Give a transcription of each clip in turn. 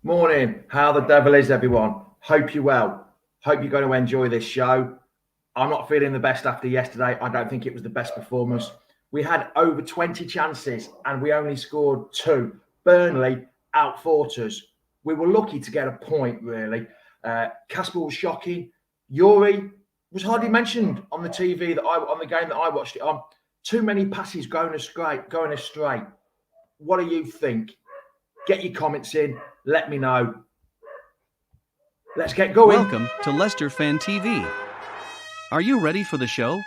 Morning. How the devil is everyone? Hope you're well. Hope you're going to enjoy this show. I'm not feeling the best after yesterday. I don't think it was the best performance. We had over 20 chances and we only scored two. Burnley outfought us. We were lucky to get a point, really. Casper was shocking. Yuri was hardly mentioned on the TV on the game that I watched it on. Too many passes going astray. What do you think? Get your comments in. Let me know. Let's get going. Welcome to Leicester Fan TV. Are you ready for the show?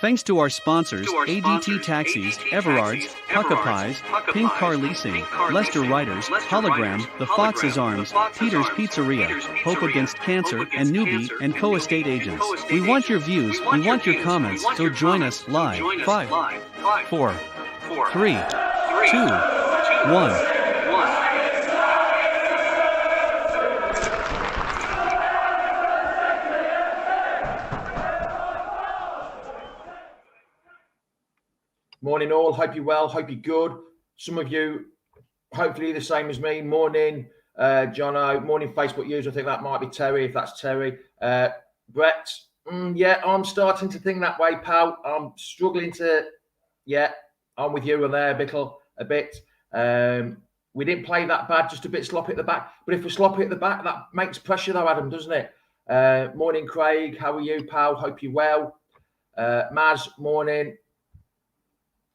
Thanks to our sponsors, ADT Taxis, Everard's, Pucka Pies, Pink Car Leasing, Leicester Riders, Hologram, The Fox's Arms, Peter's Pizzeria, Hope Against Cancer, and Newbie and Co-Estate Agents. We want your views, we want your comments, so join us live. 5, 4, 3, 2, 1. Morning all, hope you're well, hope you're good. Some of you, hopefully the same as me. Morning, Jono. Morning, Facebook user. I think that might be Terry, if that's Terry. Brett, yeah, I'm starting to think that way, pal. I'm struggling to, yeah, I'm with you on there, a bit. We didn't play that bad, just a bit sloppy at the back. But if we're sloppy at the back, that makes pressure though, Adam, doesn't it? Morning, Craig. How are you, pal? Hope you're well. Maz, morning.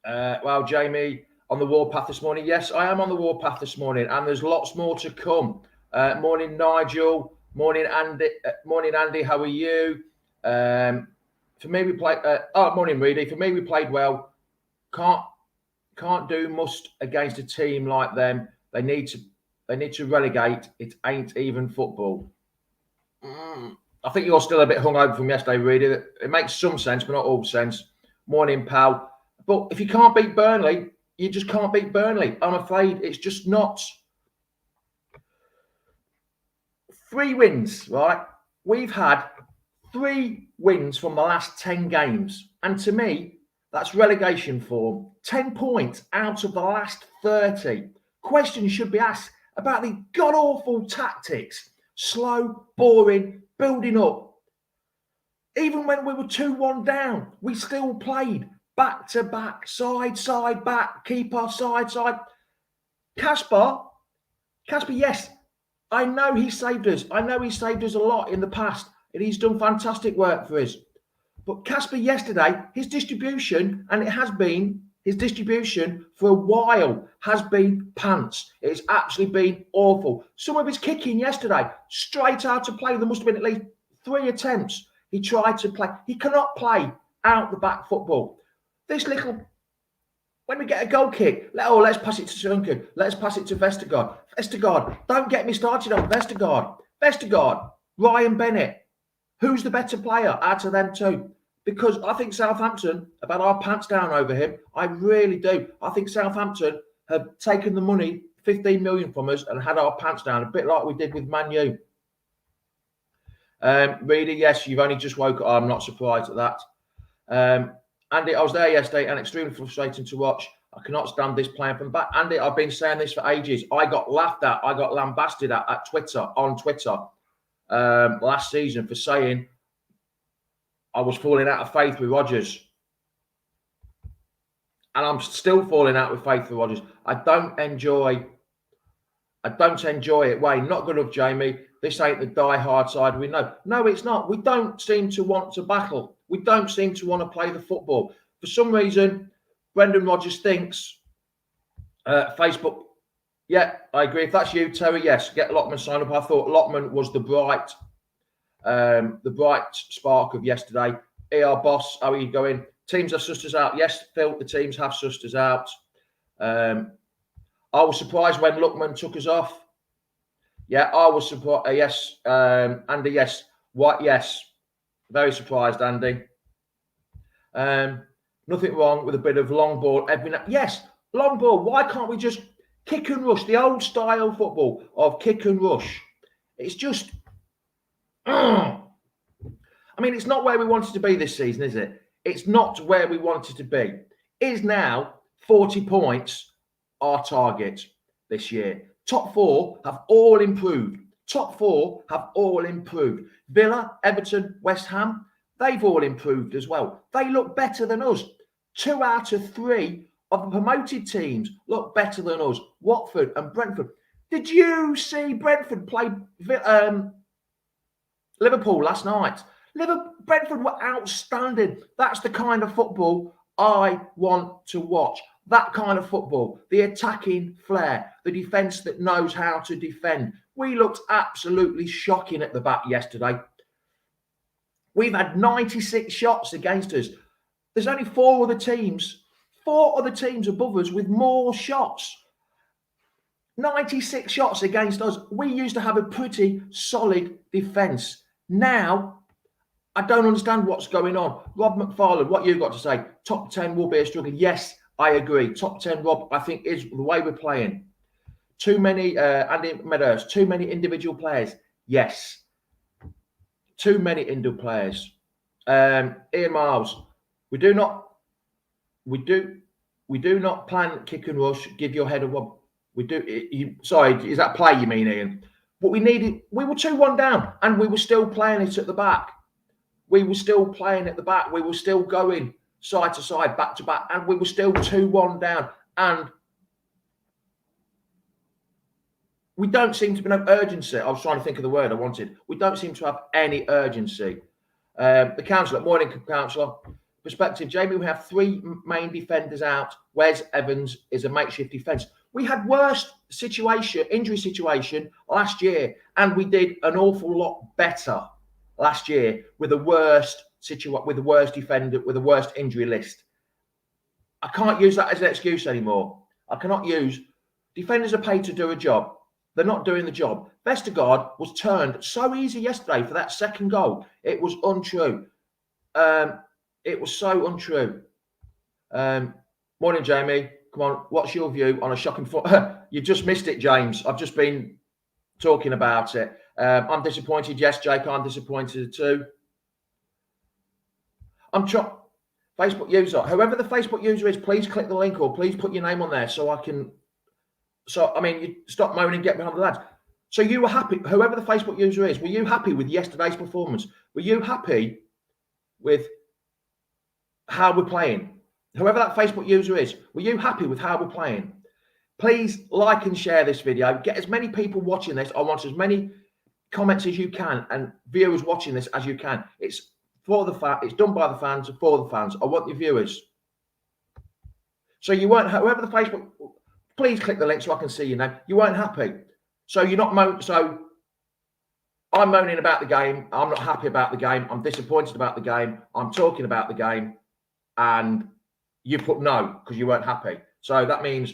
Well, Jamie, on the warpath this morning. Yes, I am on the warpath this morning, and there's lots more to come. Morning, Nigel. Morning, Andy. Morning, Andy. How are you? For me, we played. Morning, Reedy. For me, we played well. Can't do much against a team like them. They need to relegate. It ain't even football. I think you're still a bit hungover from yesterday, Reedy. It makes some sense, but not all sense. Morning, pal. But if you can't beat Burnley, you just can't beat Burnley. I'm afraid it's just not. 3 wins, right? We've had 3 wins from the last 10 games. And to me, that's relegation form. 10 points out of the last 30. Questions should be asked about the god-awful tactics. Slow, boring, building up. Even when we were 2-1 down, we still played. Back to back, side, back, keeper, side. Casper, yes, I know he saved us. I know he saved us a lot in the past, and he's done fantastic work for us. But Casper yesterday, his distribution, and it has been, his distribution for a while has been pants. It's actually been awful. Some of his kicking yesterday, straight out of play. There must have been at least 3 attempts. He tried to play. He cannot play out the back football. When we get a goal kick, let's pass it to Duncan. Let's pass it to Vestergaard. Don't get me started on Vestergaard, Ryan Bennett. Who's the better player out of them two? Because I think Southampton have had our pants down over him. I really do. I think Southampton have taken the money, 15 million from us, and had our pants down, a bit like we did with Man U. Reader, yes, you've only just woke up. I'm not surprised at that. Andy, I was there yesterday and extremely frustrating to watch. I cannot stand this playing from back. Andy, I've been saying this for ages. I got laughed at. I got lambasted at on Twitter last season for saying I was falling out of faith with Rodgers. And I'm still falling out with faith with Rodgers. I don't enjoy it. Wayne, not good enough, Jamie. This ain't the die-hard side we know. No, it's not. We don't seem to want to battle. We don't seem to want to play the football. For some reason, Brendan Rodgers thinks, Facebook, yeah, I agree. If that's you, Terry, yes, get Lockman signed up. I thought Lockman was the bright spark of yesterday. ER boss, how are you going? Teams have sussed us out. Yes, Phil, the teams have sussed us out. I was surprised when Lookman took us off. Yeah, I was surprised. Yes, Andy, yes. What? Yes. Very surprised, Andy. Nothing wrong with a bit of long ball. Yes, long ball. Why can't we just kick and rush? The old style football of kick and rush. It's just... I mean, it's not where we wanted to be this season, is it? It's not where we wanted to be. Is now 40 points our target this year? Top four have all improved. Top four have all improved. Villa, Everton, West Ham, they've all improved as well. They look better than us. 2 out of 3 of the promoted teams look better than us. Watford and Brentford. Did you see Brentford play Liverpool last night? Brentford were outstanding. That's the kind of football I want to watch. That kind of football, the attacking flair, the defence that knows how to defend. We looked absolutely shocking at the back yesterday. We've had 96 shots against us. There's only 4 other teams above us with more shots. 96 shots against us. We used to have a pretty solid defence. Now, I don't understand what's going on. Rob McFarlane, what you got to say? Top 10 will be a struggle. Yes, I agree. Top 10, Rob, I think is the way we're playing. Too many, Andy Meadows, too many individual players. Yes. Too many individual players. Ian Miles, we do not plan kick and rush, give your head a wob. Sorry, is that play you mean, Ian? But we were 2-1 down and we were still playing it at the back. We were still playing at the back. We were still going side to side, back to back, and we were still 2-1 down. And we don't seem to have no urgency. I was trying to think of the word I wanted. We don't seem to have any urgency. The councillor, morning councillor. Perspective, Jamie, we have 3 main defenders out. Wes Evans is a makeshift defence. We had worst injury situation last year, and we did an awful lot better last year with the worst defender, with the worst injury list. I can't use that as an excuse anymore. I cannot use defenders are paid to do a job. They're not doing the job. Vestergaard was turned so easy yesterday for that second goal. It was untrue. It was so untrue. Morning, Jamie. Come on, what's your view on a shocking You've just missed it, James. I've just been talking about it. I'm disappointed. Yes, Jake, I'm disappointed too. Facebook user, whoever the Facebook user is, please click the link or please put your name on there so I can. You stop moaning, get behind the lads. So you were happy, whoever the Facebook user is, were you happy with yesterday's performance? Were you happy with how we're playing? Whoever that Facebook user is, were you happy with how we're playing? Please like and share this video. Get as many people watching this. I want as many comments as you can and viewers watching this as you can. It's for the fan. It's done by the fans for the fans. I want your viewers. So you weren't, whoever the Facebook, please click the link so I can see your name. You weren't happy. So you're not so I'm moaning about the game. I'm not happy about the game. I'm disappointed about the game. I'm talking about the game. And you put no because you weren't happy. So that means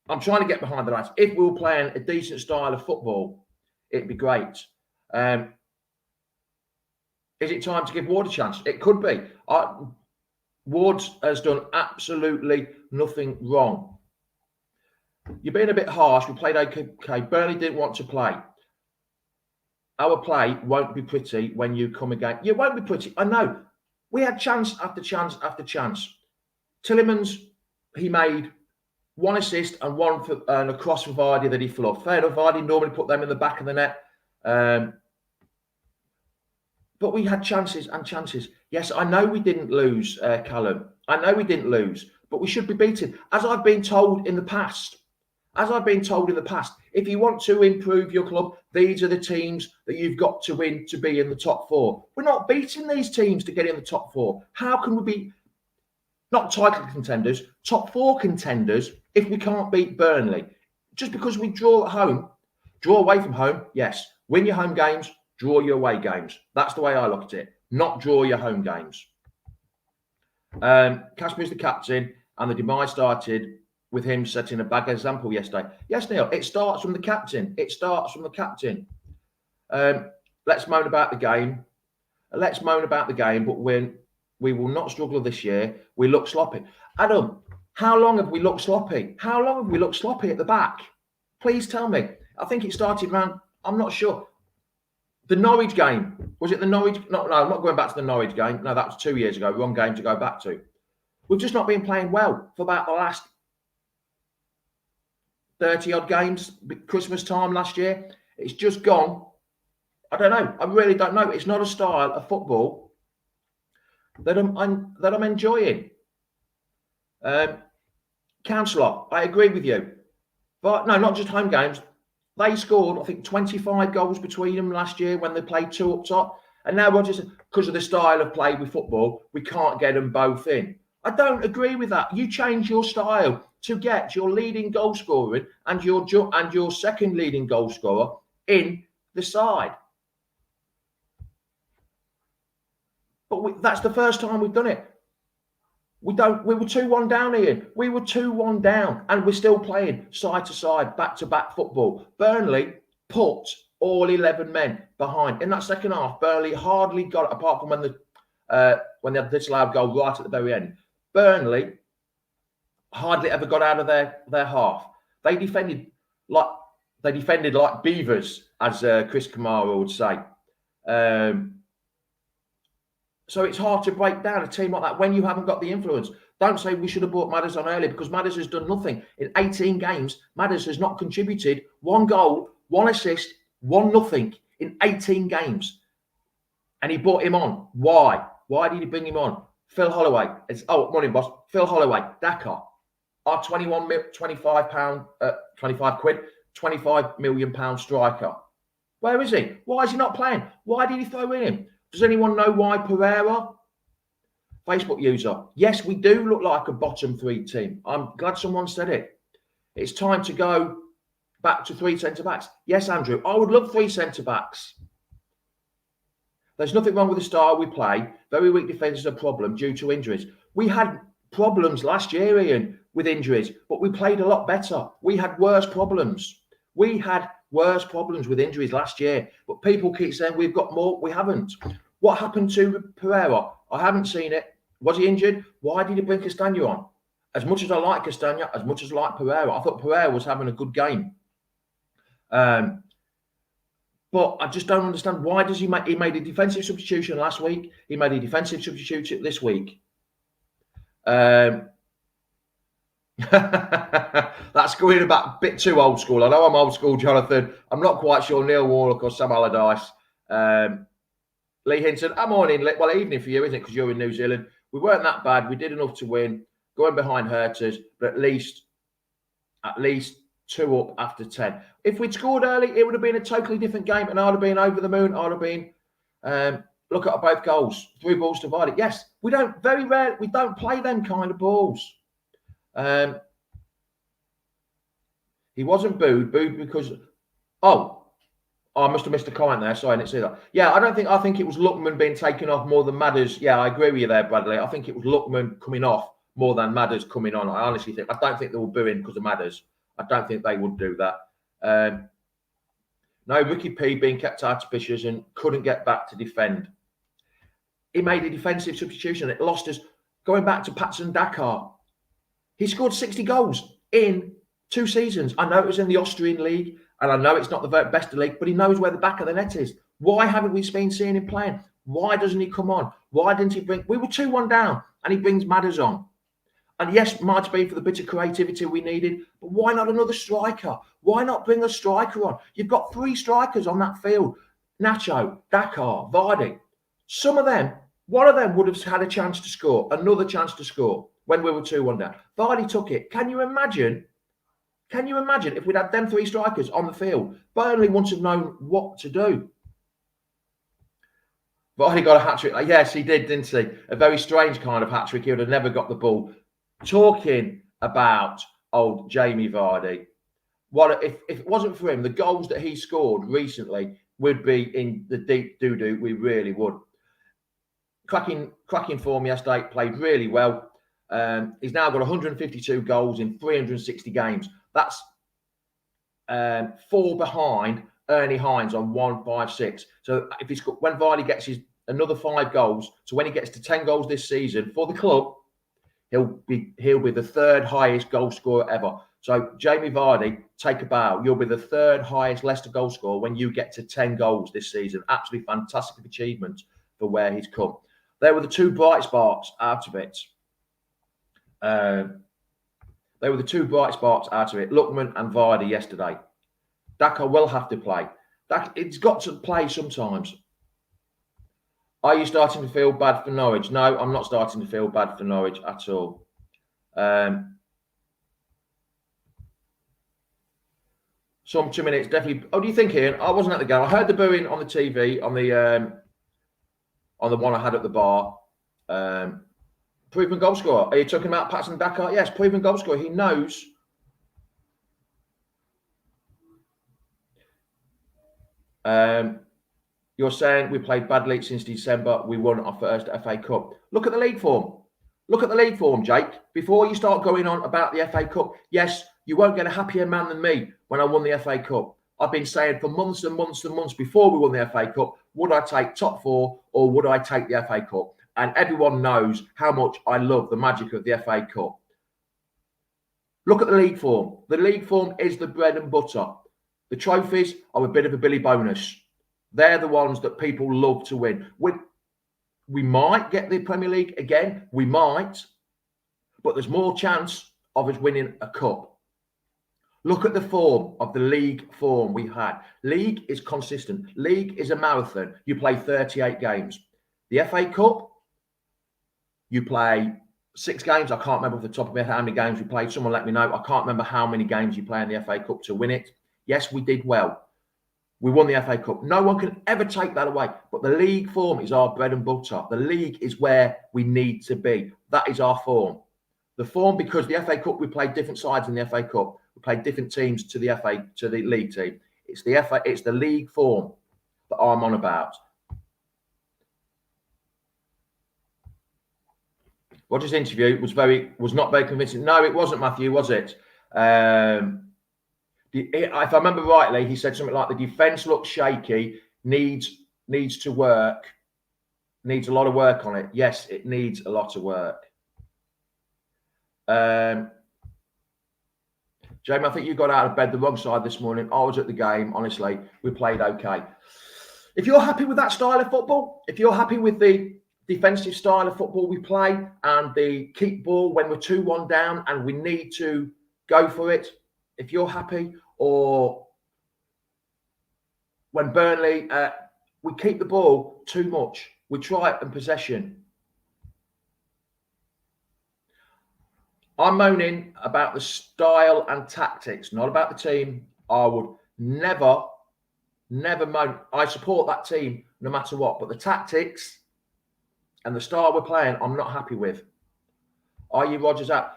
I'm trying to get behind the lads. If we were playing a decent style of football, it'd be great. Is it time to give Ward a chance? It could be. Ward has done absolutely nothing wrong. You're being a bit harsh. We played okay. Burnley didn't want to play. Our play won't be pretty when you come again. You won't be pretty. I know. We had chance after chance after chance. Tillemans, he made 1 assist and a cross for Vardy that he fluffed. Fair enough, Vardy normally put them in the back of the net. But we had chances and chances. Yes, I know we didn't lose, Callum. I know we didn't lose, but we should be beaten. As I've been told in the past, if you want to improve your club, these are the teams that you've got to win to be in the top 4. We're not beating these teams to get in the top 4. How can we be not title contenders, top 4 contenders if we can't beat Burnley? Just because we draw at home, draw away from home, yes. Win your home games, draw your away games. That's the way I look at it. Not draw your home games. Kasper's the captain, and the demise started with him setting a bad example yesterday. Yes, Neil, it starts from the captain. Let's moan about the game. But when we will not struggle this year, we look sloppy. Adam, how long have we looked sloppy? At the back? Please tell me. I think it started around, I'm not sure. The Norwich game. Was it the Norwich? No, I'm not going back to the Norwich game. No, that was 2 years ago. Wrong game to go back to. We've just not been playing well for about the 30-odd games, Christmas time last year. It's just gone. I don't know. I really don't know. It's not a style of football that I'm enjoying. Councillor, I agree with you. But no, not just home games. They scored, I think, 25 goals between them last year when they played two up top. And now we're just, because of the style of play with football, we can't get them both in. I don't agree with that. You change your style to get your leading goal scorer and your second leading goal scorer in the side. But that's the first time we've done it. We were 2-1 down, Ian. We were 2-1 down, and we're still playing side to side, back to back football. Burnley put all 11 men behind in that second half. Burnley hardly got it, apart from when they had the disallowed goal right at the very end. Burnley hardly ever got out of their half. They defended like beavers, as Chris Kamara would say. So it's hard to break down a team like that when you haven't got the influence. Don't say we should have brought Madders on earlier, because Madders has done nothing. In 18 games, Madders has not contributed 1 goal, 1 assist, 1 nothing in 18 games. And he brought him on. Why? Why did he bring him on? Phil Holloway. Morning, boss. Phil Holloway, Dakar. Our 25 million pound striker. Where is he? Why is he not playing? Why did he throw in him? Does anyone know why Pereira? Facebook user. Yes, we do look like a bottom 3 team. I'm glad someone said it. It's time to go back to 3 centre-backs. Yes, Andrew, I would love 3 centre-backs. There's nothing wrong with the style we play. Very weak defence is a problem due to injuries. We had problems last year, Ian, with injuries, but we played a lot better. We had worse problems. We had worse problems with injuries last year, but people keep saying we've got more. We haven't. What happened to Pereira? I haven't seen it. Was he injured? Why did he bring Castagna on? As much as I like Castagna, as much as I like Pereira, I thought Pereira was having a good game. But I just don't understand, why does he made a defensive substitution last week. He made a defensive substitution this week. That's going a bit too old school. I know I'm old school, Jonathan. I'm not quite sure Neil Warnock or Sam Allardyce. Lee Hinton, I'm morning. Well, evening for you, isn't it? Because you're in New Zealand. We weren't that bad. We did enough to win. Going behind Herters, but at least 2 up after 10. If we'd scored early, it would have been a totally different game, and I'd have been over the moon. I'd have been look at both goals, 3 balls divided. Yes, we don't play them kind of balls. He wasn't booed because I must have missed a comment there. Sorry, I didn't see that. Yeah, I think it was Lookman being taken off more than Madders. Yeah, I agree with you there, Bradley. I think it was Lookman coming off more than Madders coming on. I honestly think. I don't think they were booing because of Madders. I don't think they would do that. No, Ricky P being kept out of pitches and couldn't get back to defend. He made a defensive substitution. It lost us. Going back to Patson Dakar, he scored 60 goals in 2 seasons. I know it was in the Austrian league, and I know it's not the very best of the league, but he knows where the back of the net is. Why haven't we been seeing him playing? Why doesn't he come on? Why didn't he bring... We were 2-1 down, and he brings Madders on. And yes, might have been for the bit of creativity we needed, but why not another striker? Why not bring a striker on? You've got 3 strikers on that field. Nacho, Dakar, Vardy. Some of them, one of them would have had a chance to score, another chance to score when we were 2-1 down. Vardy took it. Can you imagine if we'd had them 3 strikers on the field? Burnley wouldn't have known what to do. Vardy got a hat-trick. Yes, he did, didn't he? A very strange kind of hat-trick. He would have never got the ball. Talking about old Jamie Vardy, if it wasn't for him, the goals that he scored recently would be in the deep doo-doo. We really would. Cracking form yesterday, played really well. He's now got 152 goals in 360 games. That's 4 behind Ernie Hines on 156. So if he's got, when Vardy gets his another 5 goals, so when he gets to 10 goals this season for the club, he'll be the 3rd highest goal scorer ever. So Jamie Vardy, take a bow. You'll be the 3rd highest Leicester goal scorer when you get to 10 goals this season. Absolutely fantastic achievement for where he's come. There were the 2 bright sparks out of it. But They were the two bright spots out of it. Lookman and Vardy yesterday. Daka will have to play. It's got to play sometimes. Are you starting to feel bad for Norwich? No, I'm not starting to feel bad for Norwich at all. Some 2 minutes, definitely. Oh, do you think, Ian? I wasn't at the game. I heard the booing on the TV, on the one I had at the bar. Proven goal scorer. Are you talking about Patson Daka? Yes, proven goal scorer. He knows. You're saying we played badly since December. We won our first FA Cup. Look at the league form. Look at the league form, Jake. Before you start going on about the FA Cup, yes, you won't get a happier man than me when I won the FA Cup. I've been saying for months and months and months before we won the FA Cup, would I take top four or would I take the FA Cup? And everyone knows how much I love the magic of the FA Cup. Look at the league form. The league form is the bread and butter. The trophies are a bit of a Billy bonus. They're the ones that people love to win. We might get the Premier League again. We might. But there's more chance of us winning a cup. Look at the form of the league form we had. League is consistent. League is a marathon. You play 38 games. The FA Cup, you play 6 games. I can't remember off the top of my head how many games we played. Someone let me know. I can't remember how many games you play in the FA Cup to win it. Yes, we did well. We won the FA Cup. No one can ever take that away. But the league form is our bread and butter. The league is where we need to be. That is our form. The form, because the FA Cup, we played different sides in the FA Cup. We played different teams to the league team. It's the league form that I'm on about. Roger's interview was not very convincing. No, it wasn't, Matthew, was it? If I remember rightly, he said something like the defence looks shaky, needs to work, needs a lot of work on it. Yes, it needs a lot of work. Jamie, I think you got out of bed the wrong side this morning. I was at the game, honestly. We played okay. If you're happy with that style of football, if you're happy with the defensive style of football we play and the keep ball when we're 2-1 down and we need to go for it, if you're happy, or when Burnley, we keep the ball too much. We try it in possession. I'm moaning about the style and tactics, not about the team. I would never moan. I support that team no matter what, but the tactics and the style we're playing, I'm not happy with. Are you Rodgers out?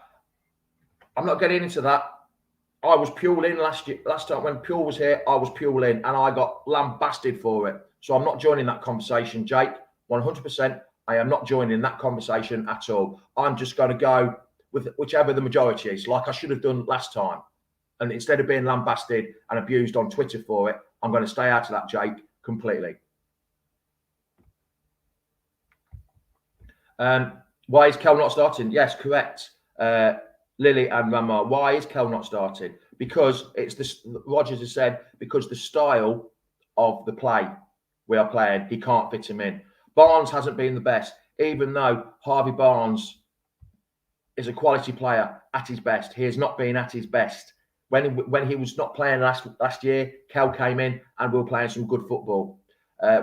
I'm not getting into that. I was Puel in last time when Puel was here, I was Puel in and I got lambasted for it. So I'm not joining that conversation, Jake. 100%. I am not joining that conversation at all. I'm just going to go with whichever the majority is, like I should have done last time. And instead of being lambasted and abused on Twitter for it, I'm going to stay out of that, Jake, completely. Why is Kel not starting? Yes, correct. Lily and Rama, why is Kel not starting? Because it's this. Rodgers has said because the style of the play we are playing, he can't fit him in. Barnes hasn't been the best, even though Harvey Barnes is a quality player at his best. He has not been at his best. When he was not playing last year, Kel came in and we were playing some good football.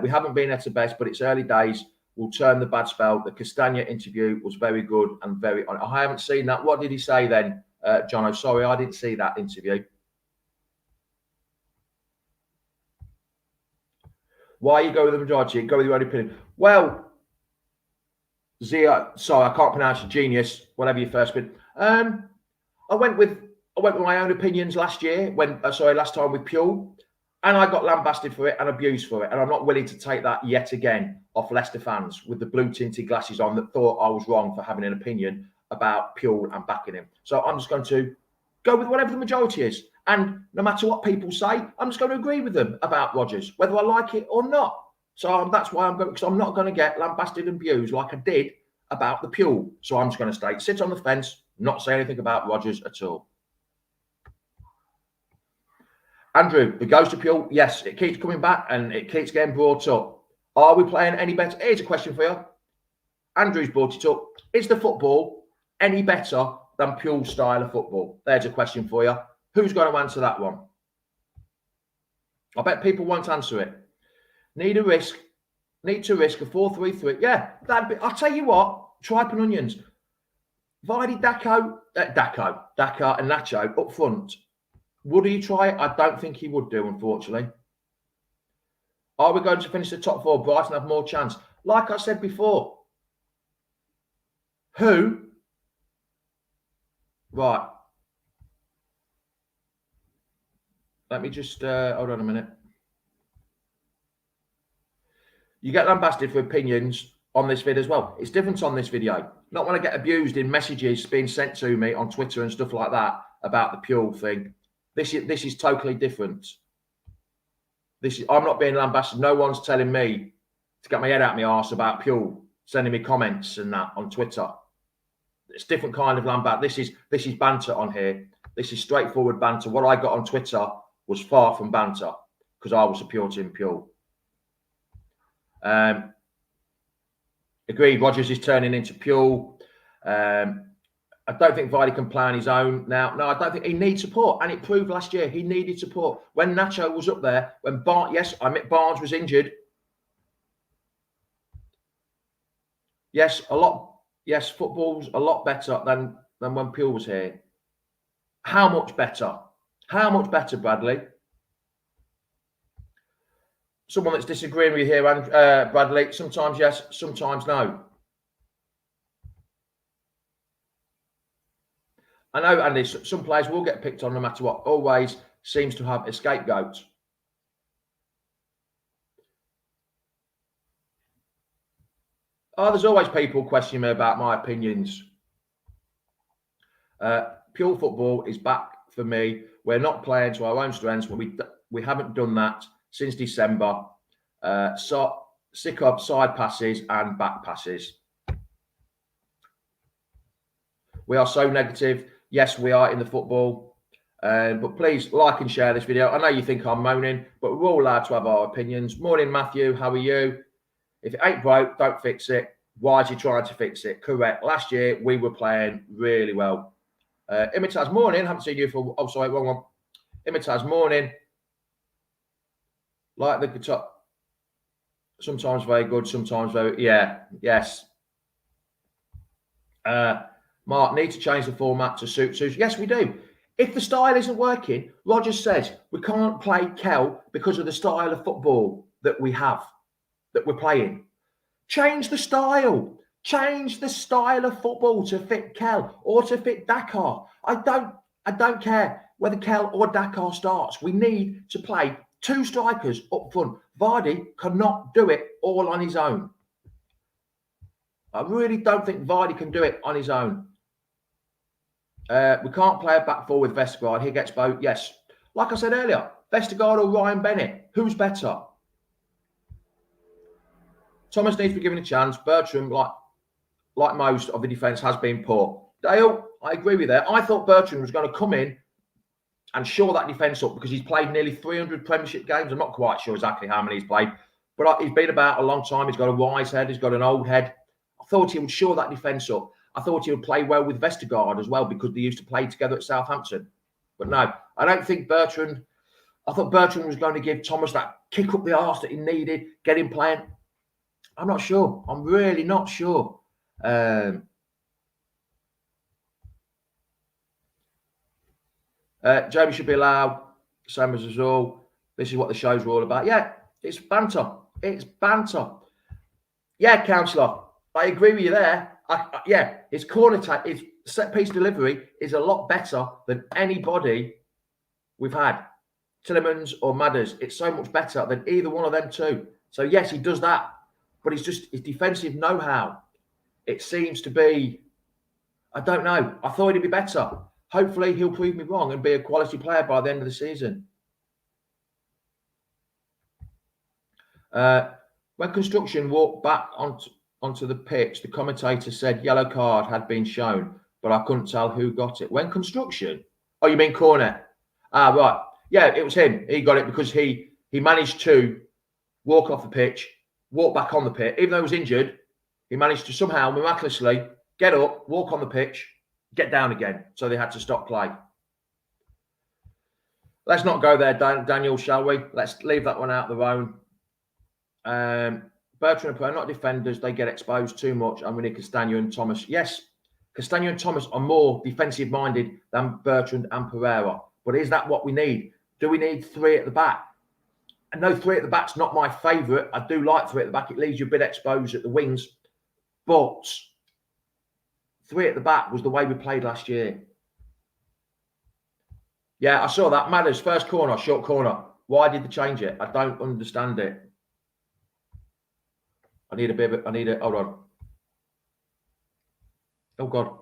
We haven't been at the best, but it's early days. We'll turn the bad spell. The Castagna interview was very good and very. I haven't seen that. What did he say then, John? Oh, sorry, I didn't see that interview. Why you go with the majority? Go with your own opinion. Well, Zia, sorry, I can't pronounce your genius. Whatever your first bit. I went with my own opinions last time with Puel. And I got lambasted for it and abused for it. And I'm not willing to take that yet again off Leicester fans with the blue tinted glasses on that thought I was wrong for having an opinion about Puel and backing him. So I'm just going to go with whatever the majority is. And no matter what people say, I'm just going to agree with them about Rodgers, whether I like it or not. So that's why I'm going, because I'm not going to get lambasted and abused like I did about the Puel. So I'm just going to sit on the fence, not say anything about Rodgers at all. Andrew, the ghost of Puel, yes, it keeps coming back and it keeps getting brought up. Are we playing any better? Here's a question for you. Andrew's brought it up. Is the football any better than Puel's style of football? There's a question for you. Who's going to answer that one? I bet people won't answer it. Need to risk a 4-3-3. Yeah, I'll tell you what, tripe and onions. Vardy, Daka and Nacho up front. Would he try it? I don't think he would do, unfortunately. Are we going to finish the top four? Brighton have more chance. Like I said before. Who? Right. Let me just, hold on a minute. You get lambasted for opinions on this video as well. It's different on this video. Not when I get abused in messages being sent to me on Twitter and stuff like that about the Puel thing. This is totally different. I'm not being lambasted. No one's telling me to get my head out my arse about Puel, sending me comments and that on Twitter. It's different kind of lambast. This is banter on here. This is straightforward banter. What I got on Twitter was far from banter because I was supporting Puel. Agreed. Rodgers is turning into Puel. I don't think Vardy can play on his own now. No, I don't think he needs support. And it proved last year he needed support. When Nacho was up there, when Barnes was injured. Yes, football's a lot better than when Puel was here. How much better? How much better, Bradley? Someone that's disagreeing with you here, Bradley. Sometimes yes, sometimes no. I know, Andy, some players will get picked on no matter what. Always seems to have a scapegoat. Oh, there's always people questioning me about my opinions. Pure football is back for me. We're not playing to our own strengths. We haven't done that since December. So sick of side passes and back passes. We are so negative. Yes, we are in the football. But please like and share this video. I know you think I'm moaning, but we're all allowed to have our opinions. Morning, Matthew. How are you? If it ain't broke, don't fix it. Why is he trying to fix it? Correct. Last year, we were playing really well. Imitaz, morning. Haven't seen you for... Oh, sorry, wrong one. Imitaz, morning. Like the guitar. Sometimes very good, sometimes very... Yeah, yes. Mark, need to change the format to suit Susan. Yes, we do. If the style isn't working, Rodgers says we can't play Kel because of the style of football that we have, that we're playing. Change the style. Change the style of football to fit Kel or to fit Dakar. I don't care whether Kel or Dakar starts. We need to play two strikers up front. Vardy cannot do it all on his own. I really don't think Vardy can do it on his own. We can't play a back four with Vestergaard. He gets both. Yes. Like I said earlier, Vestergaard or Ryan Bennett. Who's better? Thomas needs to be given a chance. Bertram, like most of the defence, has been poor. Dale, I agree with that. I thought Bertram was going to come in and shore that defence up because he's played nearly 300 Premiership games. I'm not quite sure exactly how many he's played, but he's been about a long time. He's got a wise head. He's got an old head. I thought he would shore that defence up. I thought he would play well with Vestergaard as well because they used to play together at Southampton. But no, I don't think Bertrand... I thought Bertrand was going to give Thomas that kick up the arse that he needed, get him playing. I'm not sure. I'm really not sure. Jamie should be allowed, same as us all. This is what the shows are all about. Yeah, it's banter. It's banter. Yeah, Councillor, I agree with you there. Yeah, his his set-piece delivery is a lot better than anybody we've had. Tillemans or Madders, it's so much better than either one of them two. So yes, he does that, but it's just his defensive know-how. It seems to be, I don't know. I thought he'd be better. Hopefully he'll prove me wrong and be a quality player by the end of the season. When Construction walked back onto the pitch, the commentator said yellow card had been shown, but I couldn't tell who got it. When Construction? Oh, you mean Cornet? Ah, right. Yeah, it was him. He got it because he managed to walk off the pitch, walk back on the pitch. Even though he was injured, he managed to somehow miraculously get up, walk on the pitch, get down again. So they had to stop play. Let's not go there, Daniel, shall we? Let's leave that one out of the zone. Bertrand and Pereira, not defenders. They get exposed too much. And we need Castagna and Thomas. Yes, Castagna and Thomas are more defensive-minded than Bertrand and Pereira. But is that what we need? Do we need three at the back? And no, three at the back's not my favourite. I do like three at the back. It leaves you a bit exposed at the wings. But three at the back was the way we played last year. Yeah, I saw that. Matters, first corner, short corner. Why did they change it? I don't understand it. Hold on. Oh, God.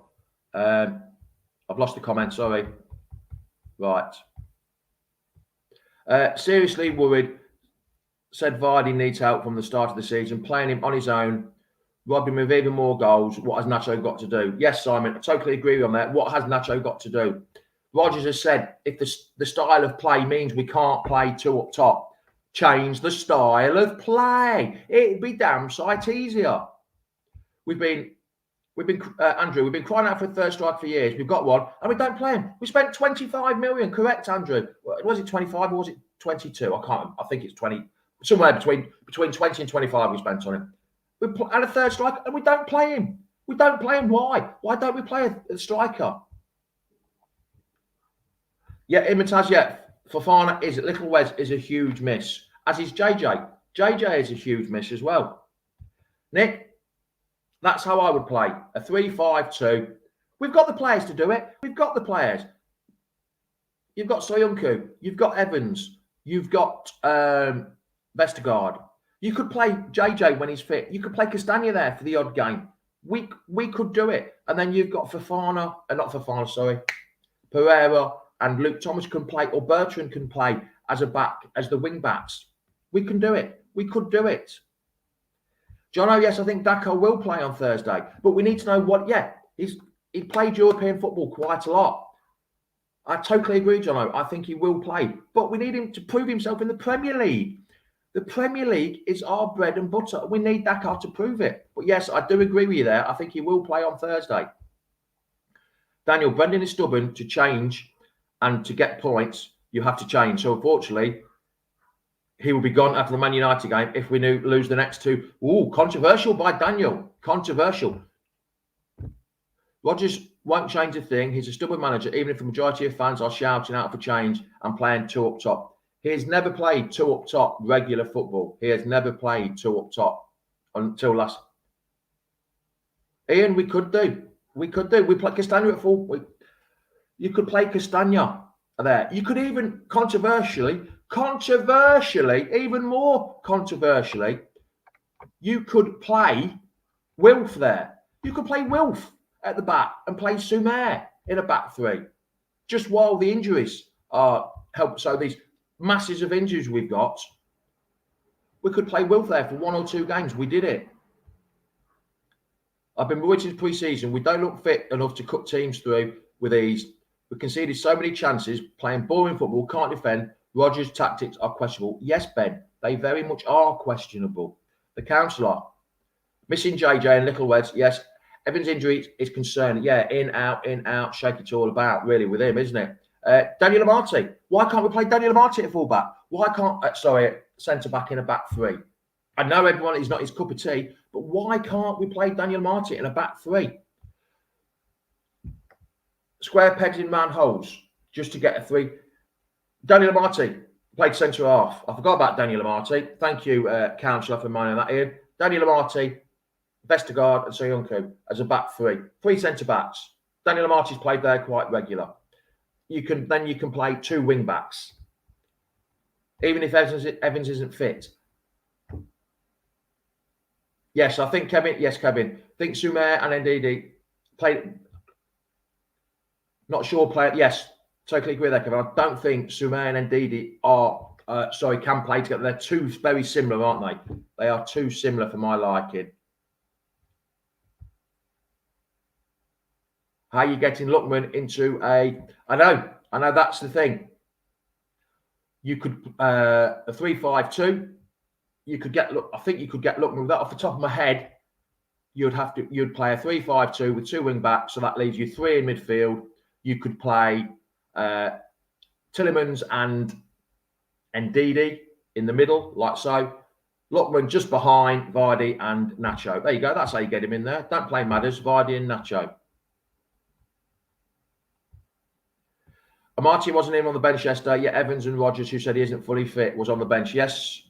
I've lost the comment, sorry. Right. Seriously worried. Said Vardy needs help from the start of the season. Playing him on his own, robbing him of even more goals. What has Nacho got to do? Yes, Simon, I totally agree on that. What has Nacho got to do? Rodgers has said if the style of play means we can't play two up top, change the style of play. It'd be damn sight easier. We've been Andrew, we've been crying out for a third strike for years. We've got one, and we don't play him. We spent 25 million, correct, Andrew? Was it 25 or was it 22? I can't. I think it's 20. Somewhere between 20 and 25 we spent on him. And a third striker, and we don't play him. We don't play him. Why? Why don't we play a striker? Yeah, Imitaz, yeah. Fofana is Little Wes is a huge miss, as is JJ. JJ is a huge miss as well. Nick, that's how I would play a 3-5-2. We've got the players to do it. We've got the players. You've got Soyuncu. You've got Evans. You've got Vestergaard. You could play JJ when he's fit. You could play Castagna there for the odd game. We could do it. And then you've got Pereira and Luke Thomas can play, or Bertrand can play as a back, as the wing backs. We can do it. We could do it. Jono, yes, I think Dako will play on Thursday, but we need to know what. Yeah, he played European football quite a lot. I totally agree, Jono. I think he will play, but we need him to prove himself in the Premier League. The Premier League is our bread and butter. We need Dako to prove it. But yes, I do agree with you there. I think he will play on Thursday. Daniel, Brendan is stubborn to change, and to get points, you have to change. So unfortunately, he will be gone after the Man United game if we lose the next two. Ooh, controversial by Daniel. Controversial. Rodgers won't change a thing. He's a stubborn manager, even if the majority of fans are shouting out for change and playing two up top. He has never played two up top regular football. He has never played two up top until last. Ian, we could do. We play Castagna at full. You could play Castagna there. You could even controversially, even more controversially, you could play Wilf there. You could play Wilf at the back and play Sumer in a back three, just while the injuries are helped. So these masses of injuries we've got, we could play Wilf there for one or two games. We did it. I've been worried since pre-season. We don't look fit enough to cut teams through with ease. We conceded so many chances, playing boring football, can't defend. Rodgers' tactics are questionable. Yes, Ben, they very much are questionable. The counsellor, missing JJ and Little Weds. Yes, Evans' injury is concerning. Yeah, in, out, shake it all about, really, with him, isn't it? Daniel Amati. Why can't we play Daniel Amati at full-back? Why can't, centre-back in a back three? I know everyone is not his cup of tea, but why can't we play Daniel Amati in a back three? Square pegs in round holes just to get a three. Daniel Amati played centre half. I forgot about Daniel Amati. Thank you, counsellor, for reminding that, Ian. Daniel Amati, Vestergaard and Soyuncu as a back three. Three centre backs. Daniel Amati's played there quite regular. You can play two wing backs, even if Evans isn't fit. Yes, I think Kevin. Yes, Kevin. I think Sumer and Ndidi played. Not sure player. Yes, totally agree with that, Kevin. I don't think Sumer and Ndidi can play together. They're two very similar, aren't they? They are too similar for my liking. How are you getting Lookman into a? I know that's the thing. You could a 3-5-2. You could get. I think you could get Lookman with that off the top of my head. you'd play a 3-5-2 with 2 wing backs, so that leaves you 3 in midfield. You could play Tillemans and Ndidi in the middle, like so. Lookman just behind Vardy and Nacho. There you go. That's how you get him in there. Don't play Madders, Vardy and Nacho. Amati wasn't in on the bench yesterday. Yeah, Evans and Rogers, who said he isn't fully fit, was on the bench. Yes.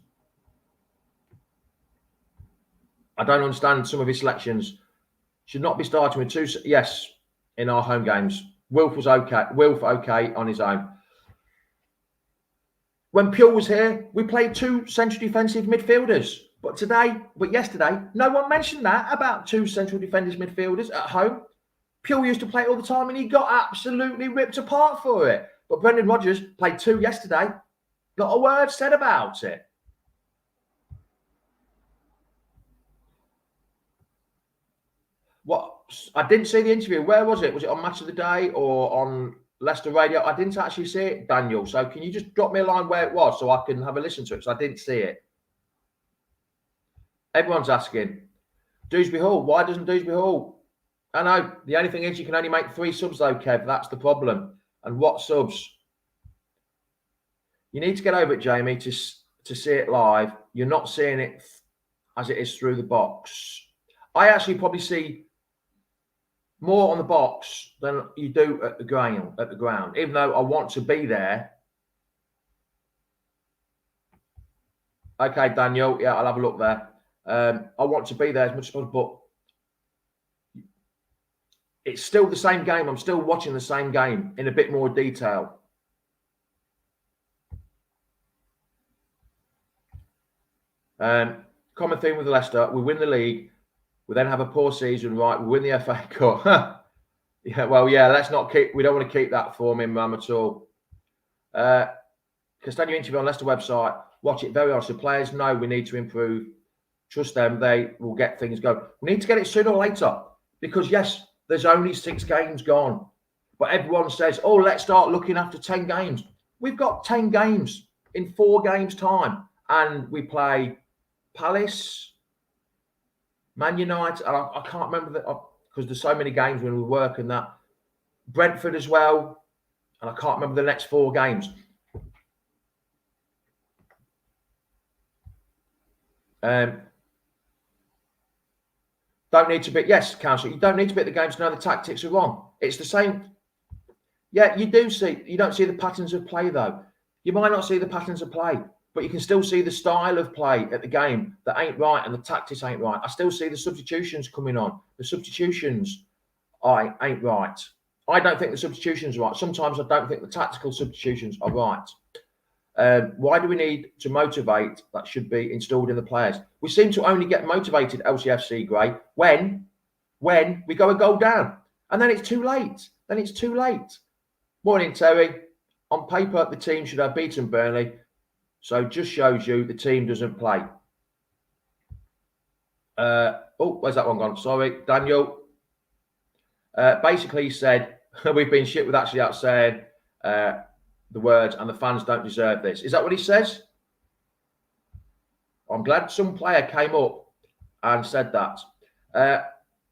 I don't understand some of his selections. Should not be starting with 2. Yes, in our home games. Wilf was okay. Wilf okay on his own. When Pure was here, we played 2 central defensive midfielders. But yesterday, no one mentioned that about 2 central defenders midfielders at home. Pure used to play it all the time and he got absolutely ripped apart for it. But Brendan Rodgers played 2 yesterday. Not a word said about it. What? I didn't see the interview. Where was it? Was it on Match of the Day or on Leicester Radio? I didn't actually see it, Daniel. So can you just drop me a line where it was so I can have a listen to it? Because I didn't see it. Everyone's asking, Dewsbury Hall, why doesn't Dewsbury Hall? I know. The only thing is you can only make 3 subs though, Kev. That's the problem. And what subs? You need to get over it, Jamie, to see it live. You're not seeing it as it is through the box. I actually probably see more on the box than you do at the ground, even though I want to be there. Okay, Daniel. Yeah, I'll have a look there. I want to be there as much as possible, but it's still the same game. I'm still watching the same game in a bit more detail. Common theme with Leicester: we win the league, we then have a poor season. Right, we win the FA Cup. Yeah, well, yeah. Let's not keep. We don't want to keep that form in Ram at all. Castagne interview on Leicester website. Watch it very honestly. Players know we need to improve. Trust them. They will get things going. We need to get it sooner or later because yes, there's only 6 games gone, but everyone says, "Oh, let's start looking after 10 games." We've got 10 games in 4 games' time, and we play Palace, Man United. I can't remember that because there's so many games when we work and that. Brentford as well, and I can't remember the next 4 games. Don't need to be, yes, Council, you don't need to be at the games to know the tactics are wrong. It's the same. Yeah, you don't see the patterns of play though. You might not see the patterns of play, but you can still see the style of play at the game that ain't right and the tactics ain't right. I still see the substitutions coming on. The substitutions ain't right. I don't think the substitutions are right. Sometimes I don't think the tactical substitutions are right. Why do we need to motivate? That should be installed in the players. We seem to only get motivated, LCFC Gray, when we go a goal down. And then it's too late. Morning, Terry. On paper, the team should have beaten Burnley. So just shows you the team doesn't play. Where's that one gone? Sorry, Daniel. Basically, he said, we've been shit with actually out saying the words, and the fans don't deserve this. Is that what he says? I'm glad some player came up and said that.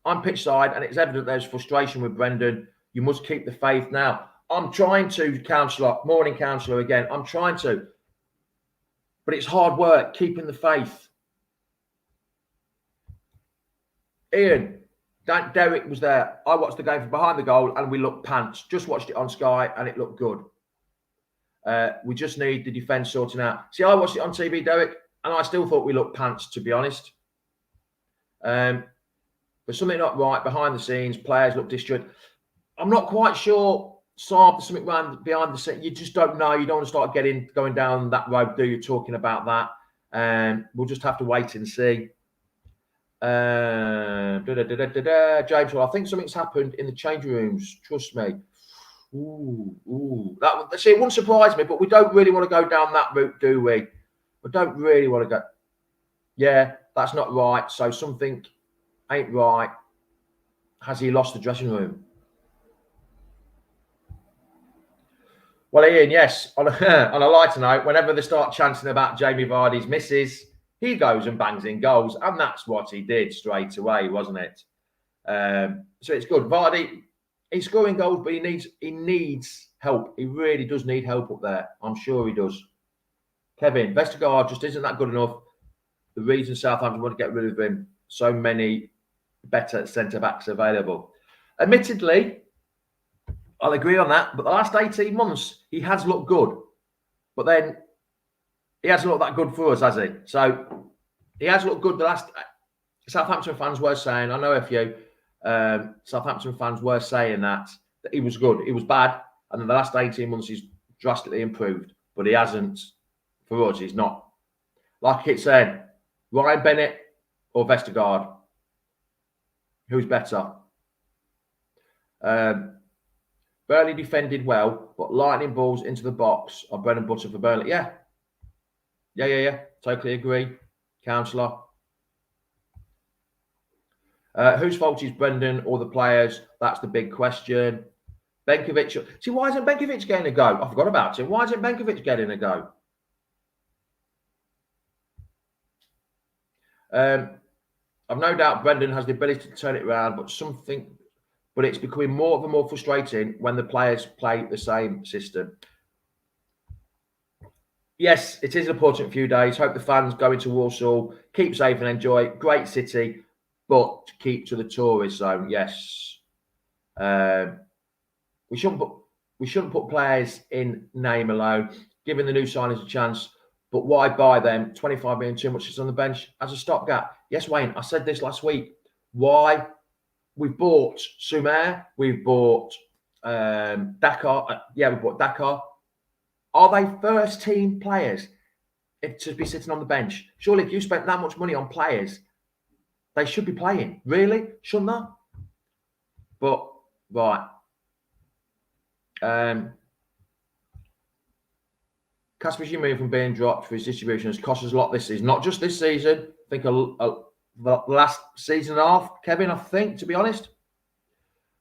I'm pitch side, and it's evident there's frustration with Brendan. You must keep the faith now. I'm trying to, Councillor. Morning, Councillor, again. I'm trying to. But it's hard work, keeping the faith. Ian, Derek was there. I watched the game from behind the goal, and we looked pants. Just watched it on Sky, and it looked good. We just need the defence sorting out. See, I watched it on TV, Derek, and I still thought we looked pants, to be honest. But something not right behind the scenes. Players look distraught. I'm not quite sure. Saab, there's something behind the scenes. You just don't know. You don't want to start going down that road, do you? Talking about that. We'll just have to wait and see. James, well, I think something's happened in the change rooms. Trust me. See, it wouldn't surprise me, but we don't really want to go down that route, do we? We don't really want to go. Yeah, that's not right. So something ain't right. Has he lost the dressing room? Well, Ian, yes. On a lighter note, whenever they start chanting about Jamie Vardy's misses, he goes and bangs in goals, and that's what he did straight away, wasn't it? So it's good. Vardy, he's scoring goals, but he needs help. He really does need help up there. I'm sure he does. Kevin, Vestergaard just isn't that good enough. The reason Southampton want to get rid of him, so many better centre-backs available. Admittedly, I'll agree on that, but the last 18 months, he has looked good. But then, he hasn't looked that good for us, has he? So, he has looked good. The last Southampton fans were saying, I know a few Southampton fans were saying that he was good. He was bad. And in the last 18 months, he's drastically improved. But he hasn't, for us, he's not. Like it's saying, Ryan Bennett or Vestergaard? Who's better? Burnley defended well, but lightning balls into the box are bread and butter for Burnley. Yeah. Totally agree. Councillor. Whose fault is Brendan or the players? That's the big question. Benkovic. See, why isn't Benkovic getting a go? I forgot about him. Why isn't Benkovic getting a go? I've no doubt Brendan has the ability to turn it around, but it's becoming more frustrating when the players play the same system. Yes, it is an important few days. Hope the fans go into Warsaw, keep safe and enjoy. Great city, but keep to the tourist zone. Yes, we shouldn't put players in name alone, giving the new signings a chance. But why buy them? 25 million too much is on the bench as a stopgap. Yes, Wayne, I said this last week. Why? We've bought Sumer, we've bought Dakar. We bought Dakar. Are they first team players to be sitting on the bench? Surely if you spent that much money on players, they should be playing. Really? Shouldn't they? But, right. Kasper Schmeichel from being dropped for his distribution has cost us a lot this season. Not just this season. I think the last season and a half, Kevin, I think, to be honest.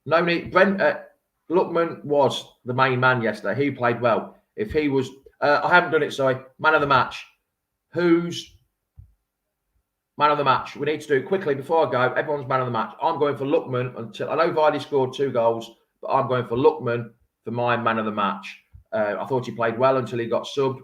No need. Lookman was the main man yesterday. He played well. If he was, I haven't done it, sorry. Man of the match. Who's man of the match? We need to do it quickly before I go. Everyone's man of the match. I'm going for Lookman until I know Vardy scored 2 goals, but I'm going for Lookman for my man of the match. I thought he played well until he got subbed.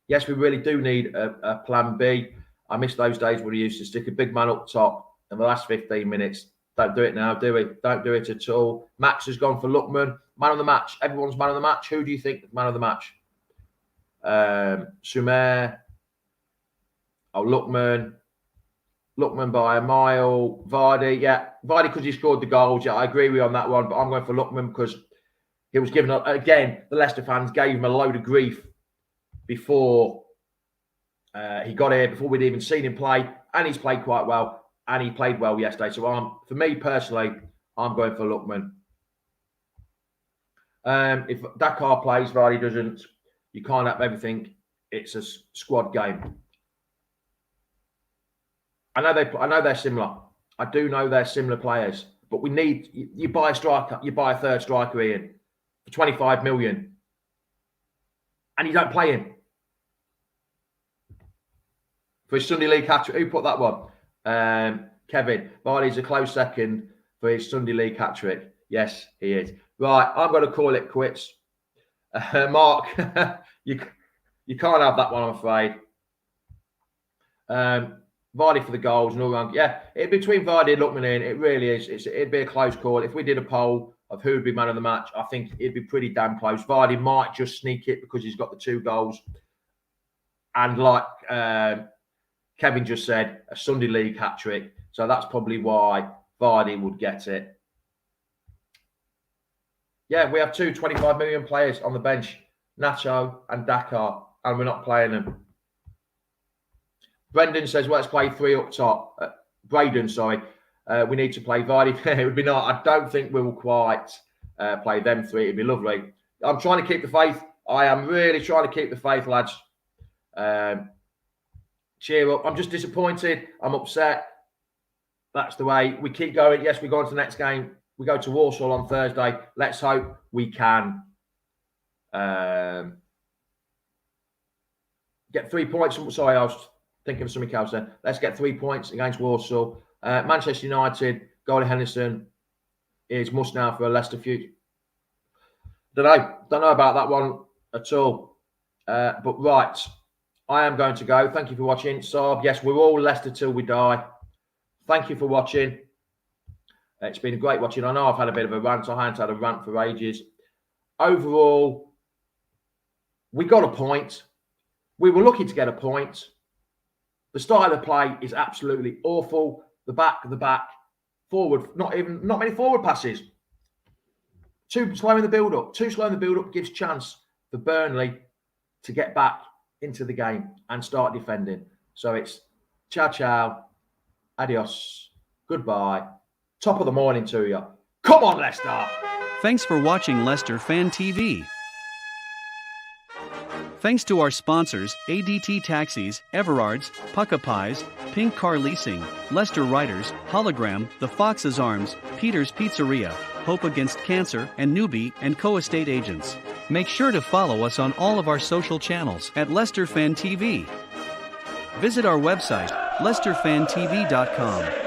Yes, we really do need a plan B. I miss those days where he used to stick a big man up top in the last 15 minutes. Don't do it now, do we? Don't do it at all. Max has gone for Lookman. Man of the match. Everyone's man of the match. Who do you think is man of the match? Sumer. Oh, Lookman. Lookman by a mile. Vardy. Yeah, Vardy because he scored the goals. Yeah, I agree with you on that one. But I'm going for Lookman because he was given, again, the Leicester fans gave him a load of grief before he got here, before we'd even seen him play. And he's played quite well. And he played well yesterday. So for me personally, I'm going for Lookman. If Dakar plays, Vardy doesn't. You can't have everything. It's a squad game. I know they're similar. I do know they're similar players. But we need, you buy a striker, you buy a third striker, Ian, for 25 million. And you don't play him. For his Sunday League hat-trick. Who put that one? Kevin. Vardy's a close second for his Sunday League hat-trick. Yes, he is. Right, I'm going to call it quits. Mark, you can't have that one, I'm afraid. Vardy for the goals and all around. Yeah, it'd be between Vardy and Lookman in. It really is. It'd be a close call. If we did a poll of who would be man of the match, I think it'd be pretty damn close. Vardy might just sneak it because he's got the 2 goals. And like Kevin just said, a Sunday League hat-trick. So that's probably why Vardy would get it. Yeah, we have 2 25 million players on the bench, Nacho and Dakar, and we're not playing them. Brendan says, let's play 3 up top. Braden, sorry. We need to play Vardy. It would be not. I don't think we'll quite play them 3. It'd be lovely. I'm trying to keep the faith. I am really trying to keep the faith, lads. Cheer up. I'm just disappointed. I'm upset. That's the way we keep going. Yes, we go on to the next game. We go to Warsaw on Thursday. Let's hope we can get 3 points. Sorry, I was Thinking of something else then. Let's get 3 points against Walsall. Manchester United, goalie Henderson is must now for a Leicester future. Don't know about that one at all. But right, I am going to go. Thank you for watching. Saab, yes, we're all Leicester till we die. Thank you for watching. It's been great watching. I know I've had a bit of a rant. I haven't had a rant for ages. Overall, we got a point. We were lucky to get a point. The style of play is absolutely awful. The back, forward, not many forward passes. Too slow in the build-up. Too slow in the build-up gives chance for Burnley to get back into the game and start defending. So it's ciao, ciao, adios, goodbye. Top of the morning to you. Come on, Leicester! Thanks for watching Leicester Fan TV. Thanks to our sponsors, ADT Taxis, Everard's, Pucka Pies, Pink Car Leasing, Leicester Writers, Hologram, The Fox's Arms, Peter's Pizzeria, Hope Against Cancer, and Newbie & Co. Estate Agents. Make sure to follow us on all of our social channels at Leicester Fan TV. Visit our website, leicesterfantv.com.